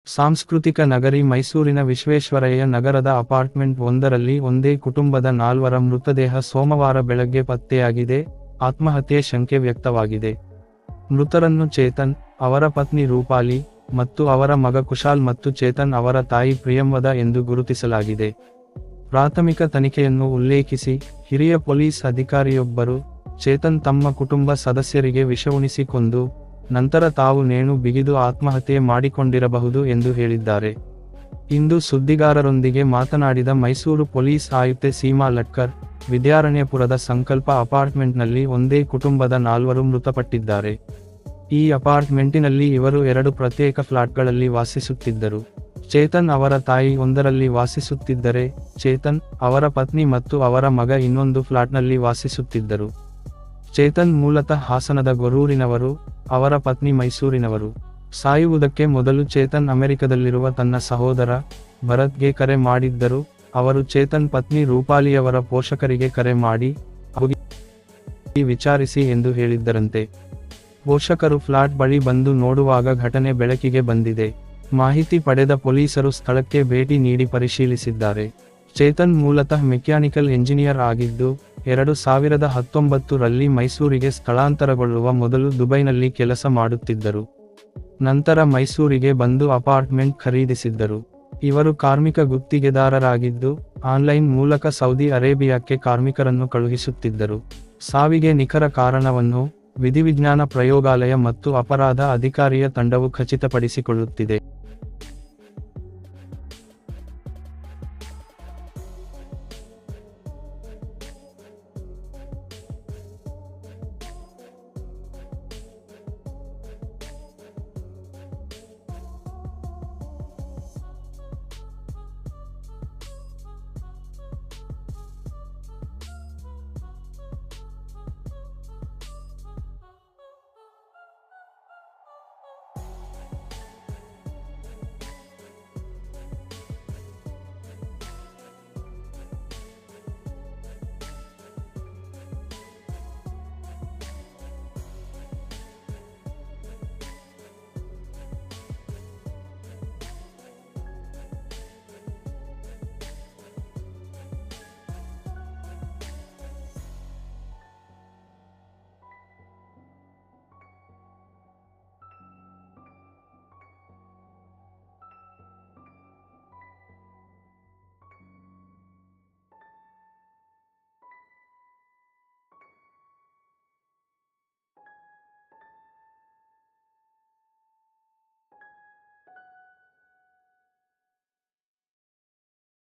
ಸಾಂಸ್ಕೃತಿಕ ನಗರಿ ಮೈಸೂರಿನ ವಿಶ್ವೇಶ್ವರಯ್ಯ ನಗರದ ಅಪಾರ್ಟ್ಮೆಂಟ್ ಒಂದರಲ್ಲಿ ಒಂದೇ ಕುಟುಂಬದ 4ರ ಮೃತದೇಹ ಸೋಮವಾರ ಬೆಳಗ್ಗೆ ಪತ್ತೆಯಾಗಿದೆ. ಆತ್ಮಹತ್ಯೆ ಶಂಕೆ ವ್ಯಕ್ತವಾಗಿದೆ. ಮೃತರನ್ನು ಚೇತನ್, ಅವರ ಪತ್ನಿ ರೂಪಾಲಿ ಮತ್ತು ಅವರ ಮಗ ಕುಶಾಲ್ ಮತ್ತು ಚೇತನ್ ಅವರ ತಾಯಿ ಪ್ರಿಯಂವದ ಎಂದು ಗುರುತಿಸಲಾಗಿದೆ. ಪ್ರಾಥಮಿಕ ತನಿಖೆಯನ್ನು ಉಲ್ಲೇಖಿಸಿ, ಹಿರಿಯ ಪೊಲೀಸ್ ಅಧಿಕಾರಿಯೊಬ್ಬರು, ಚೇತನ್ ತಮ್ಮ ಕುಟುಂಬ ಸದಸ್ಯರಿಗೆ ವಿಷವುಣಿಸಿ ಕೊಂದು, ನಂತರ ತಾವು ನೇಣು ಬಿಗಿದು ಆತ್ಮಹತ್ಯೆ ಮಾಡಿಕೊಂಡಿರಬಹುದು ಎಂದು ಹೇಳಿದ್ದಾರೆ. ಇಂದು ಸುದ್ದಿಗಾರರೊಂದಿಗೆ ಮಾತನಾಡಿದ ಮೈಸೂರು ಪೊಲೀಸ್ ಆಯುಕ್ತೆ ಸೀಮಾ ಲಟ್ಕರ್, ವಿದ್ಯಾರಣ್ಯಪುರದ ಸಂಕಲ್ಪ ಅಪಾರ್ಟ್ಮೆಂಟ್ನಲ್ಲಿ ಒಂದೇ ಕುಟುಂಬದ 4ರು ಮೃತಪಟ್ಟಿದ್ದಾರೆ. ಈ ಅಪಾರ್ಟ್ಮೆಂಟಿನಲ್ಲಿ ಇವರು 2 ಪ್ರತ್ಯೇಕ ಫ್ಲಾಟ್ಗಳಲ್ಲಿ ವಾಸಿಸುತ್ತಿದ್ದರು. ಚೇತನ್ ಅವರ ತಾಯಿ ಒಂದರಲ್ಲಿ ವಾಸಿಸುತ್ತಿದ್ದರೆ, ಚೇತನ್, ಅವರ ಪತ್ನಿ ಮತ್ತು ಅವರ ಮಗ ಇನ್ನೊಂದು ಫ್ಲಾಟ್ನಲ್ಲಿ ವಾಸಿಸುತ್ತಿದ್ದರು. ಚೇತನ್ ಮೂಲತಃ ಹಾಸನದ ಗೊರೂರಿನವರು, ಅವರ ಪತ್ನಿ ಮೈಸೂರಿನವರು. ಸಾಯುವುದಕ್ಕೆ ಮೊದಲು ಚೇತನ್ ಅಮೆರಿಕದಲ್ಲಿರುವ ತನ್ನ ಸಹೋದರ, ಭರತ್ಗೆ ಕರೆ ಮಾಡಿದ್ದರು. ಅವರು ಚೇತನ್ ಪತ್ನಿ ರೂಪಾಲಿಯವರ ಪೋಷಕರಿಗೆ ಕರೆ ಮಾಡಿ, ಅವರಿಗೆ ವಿಚಾರಿಸಿ ಎಂದು ಹೇಳಿದ್ದರಂತೆ. ಪೋಷಕರು ಫ್ಲಾಟ್ ಬಳಿ ಬಂದು ನೋಡುವಾಗ ಘಟನೆ ಬೆಳಕಿಗೆ ಬಂದಿದೆ. ಮಾಹಿತಿ ಪಡೆದ ಪೊಲೀಸರು ಸ್ಥಳಕ್ಕೆ ಭೇಟಿ ನೀಡಿ ಪರಿಶೀಲಿಸಿದ್ದಾರೆ. ಚೇತನ್ ಮೂಲತಃ ಮೆಕ್ಯಾನಿಕಲ್ ಎಂಜಿನಿಯರ್ ಆಗಿದ್ದು, 2019ರಲ್ಲಿ ಮೈಸೂರಿಗೆ ಸ್ಥಳಾಂತರಗೊಳ್ಳುವ ಮೊದಲು ದುಬೈನಲ್ಲಿ ಕೆಲಸ ಮಾಡುತ್ತಿದ್ದರು. ನಂತರ ಮೈಸೂರಿಗೆ ಬಂದು ಅಪಾರ್ಟ್ಮೆಂಟ್ ಖರೀದಿಸಿದ್ದರು. ಇವರು ಕಾರ್ಮಿಕ ಗುತ್ತಿಗೆದಾರರಾಗಿದ್ದು, ಆನ್ಲೈನ್ ಮೂಲಕ ಸೌದಿ ಅರೇಬಿಯಾಕ್ಕೆ ಕಾರ್ಮಿಕರನ್ನು ಕಳುಹಿಸುತ್ತಿದ್ದರು. ಸಾವಿಗೆ ನಿಖರ ಕಾರಣವನ್ನು ವಿಧಿವಿಜ್ಞಾನ ಪ್ರಯೋಗಾಲಯ ಮತ್ತು ಅಪರಾಧ ಅಧಿಕಾರಿಯ ತಂಡವು ಖಚಿತಪಡಿಸಿಕೊಳ್ಳುತ್ತಿದೆ.